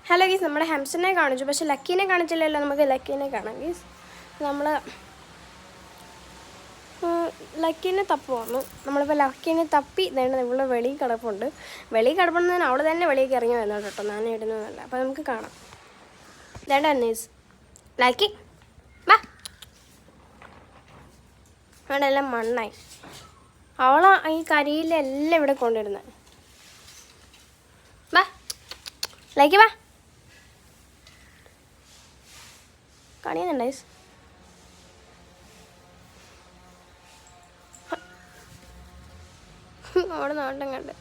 Hello ഗീസ്, നമ്മുടെ ഹംസനെ കാണിച്ചു, പക്ഷെ ലക്കീനെ കാണിച്ചില്ലല്ലോ. നമുക്ക് ലക്കീനെ കാണാം ഗീസ്. നമ്മൾ ലക്കീനെ തപ്പി വന്നു. നമ്മളിപ്പോൾ ലക്കീനെ തപ്പി നേടുന്നത് ഇവിടെ വെളിയിൽ കിടപ്പുണ്ട്. വെളിയിൽ കിടപ്പുന്നതിന് അവിടെ തന്നെ വെളിയിലേക്ക് ഇറങ്ങി വരുന്നുണ്ട് കേട്ടോ, ഞാൻ ഇടുന്നതല്ല. അപ്പോൾ നമുക്ക് കാണാം. ഇതേണ്ട അന്നീസ് ലക്കി വാ. അവിടെ എല്ലാം മണ്ണായി. അവളാ ഈ കരിയിലെല്ലാം ഇവിടെ കൊണ്ടിടുന്നത്. വാ ലക്കി വാ. കാണിയുന്നുണ്ട് ഗൈസ്. അവിടെ നോട്ടം കണ്ട്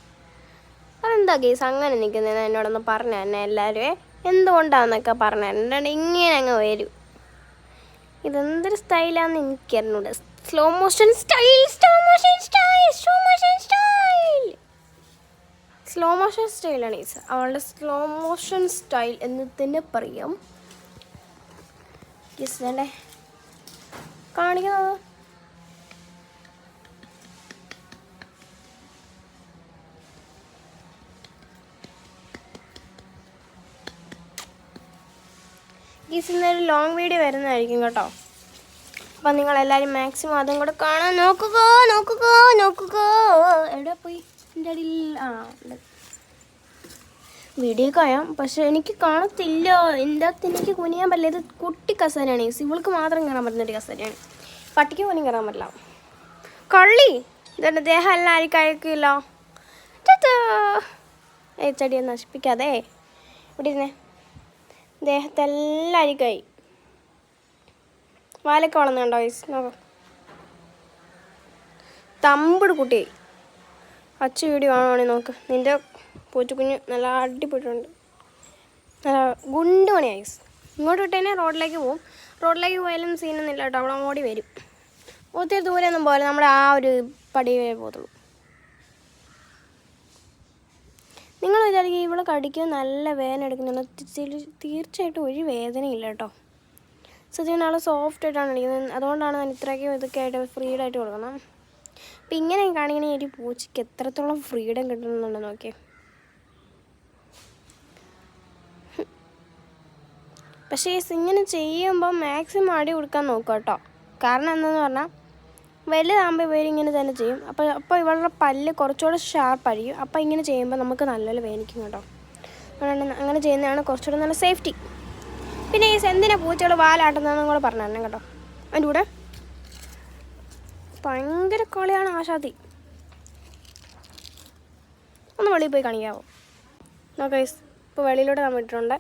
അതെന്താ ഗൈസ് അങ്ങനെ നിൽക്കുന്നത് എന്നോടൊന്ന് പറഞ്ഞു തന്നെ എല്ലാവരും. എന്തുകൊണ്ടാന്നൊക്കെ പറഞ്ഞു തരണ്ട. ഇങ്ങനെ അങ്ങ് വരും. ഇതെന്തൊരു സ്റ്റൈലാന്ന് എനിക്കറിഞ്ഞൂടെ. Slow motion style, slow motion style, slow motion style, slow motion സ്റ്റൈലാണ് ഗൈസ്. അവളുടെ സ്ലോ മോഷൻ സ്റ്റൈൽ എന്ന് തന്നെ പറയാം ഗൈസ്. വേണ്ടേ കാണിക്കുന്നത് ഗീസ്. ഇന്നൊരു ലോങ് വീഡിയോ വരുന്നതായിരിക്കും കേട്ടോ. അപ്പം നിങ്ങളെല്ലാവരും മാക്സിമം അതും കൂടെ കാണാൻ നോക്കുക. എവിടെ പോയി എൻ്റെ അടിയിൽ ഉണ്ട് വീഡിയോ കായാം, പക്ഷെ എനിക്ക് കാണത്തില്ല. എൻ്റെ അകത്ത് എനിക്ക് കുനിയാൻ പറ്റില്ല. ഇത് കുട്ടി കസേരയാണ് ഗീസ്. ഇവൾക്ക് മാത്രം കയറാൻ പറ്റുന്ന ഒരു കസേരയാണ്. പട്ടിക്ക് പോലും കയറാൻ പറ്റില്ല. കള്ളി ഇതുണ്ട്. ദേഹം എല്ലാം ആരും കഴിക്കില്ല. ചെടിയെ നശിപ്പിക്കാതെ ഇവിടെ ഇരുന്നേ. ദേഹത്തെല്ലാം അരിക്കായി. വാലൊക്കെ വളർന്നുണ്ടോ ഗൈസ്? നോക്കാം. തമ്പിട് കുട്ടിയായി. അച്ഛ വീഡിയോ കാണുവാണെങ്കിൽ നോക്ക്. നിൻ്റെ പൂച്ചക്കുഞ്ഞ് നല്ല അടിപൊളിയുണ്ട്. നല്ല ഗുണ്ട് പണിയായി ഗൈസ്. ഇങ്ങോട്ട് വിട്ടേനെ റോഡിലേക്ക് പോവും. റോഡിലേക്ക് പോയാലും സീനൊന്നുമില്ല കേട്ടോ. അവിടെ ഓടി വരും. ഒത്തിരി ദൂരെയൊന്നും പോലെ നമ്മുടെ ആ ഒരു പടി വരെ പോകത്തുള്ളൂ. നിങ്ങൾ വിചാരിക്കും ഇവിടെ കടിക്കാൻ നല്ല വേദന എടുക്കുന്നുണ്ട്. തീർച്ചയായിട്ടും ഒരു വേദനയില്ല കേട്ടോ. സത്യം ആൾ സോഫ്റ്റ് ആയിട്ടാണ് അടിക്കുന്നത്. അതുകൊണ്ടാണ് ഞാൻ ഇത്രയ്ക്കും ഇതൊക്കെ ആയിട്ട് ഫ്രീഡായിട്ട് കൊടുക്കണം. അപ്പം ഇങ്ങനെ കാണിക്കണേ ഒരു പൂച്ചയ്ക്ക് എത്രത്തോളം ഫ്രീഡം കിട്ടുന്നുണ്ട് നോക്കിയേ. പക്ഷേ ഇങ്ങനെ ചെയ്യുമ്പോൾ മാക്സിമം അടി കൊടുക്കാൻ നോക്കുക കേട്ടോ. കാരണം എന്താണെന്ന് പറഞ്ഞാൽ വലുതാകുമ്പോൾ ഇവരിങ്ങനെ തന്നെ ചെയ്യും. അപ്പോൾ ഇവളുടെ പല്ല് കുറച്ചുകൂടെ ഷാർപ്പായിരിക്കും. അപ്പോൾ ഇങ്ങനെ ചെയ്യുമ്പോൾ നമുക്ക് നല്ലപോലെ വേദനിക്കും കേട്ടോ. അതുകൊണ്ട് അങ്ങനെ ചെയ്യുന്നതാണ് കുറച്ചുകൂടെ നല്ല സേഫ്റ്റി. പിന്നെ ഈ എന്തിനാ പൂച്ചകൾ വാലാട്ടുന്നതെന്നും കൂടെ പറഞ്ഞു തന്നെ കേട്ടോ. അതിൻ്റെ കൂടെ ഭയങ്കര കളിയാണ് ആശാത്തി. ഒന്ന് വെളിയിൽ പോയി കാണിക്കാവോ? നോക്കാം. ഇപ്പോൾ വെളിയിലോട്ട് നമ്മൾ ഇട്ടിട്ടുണ്ട്.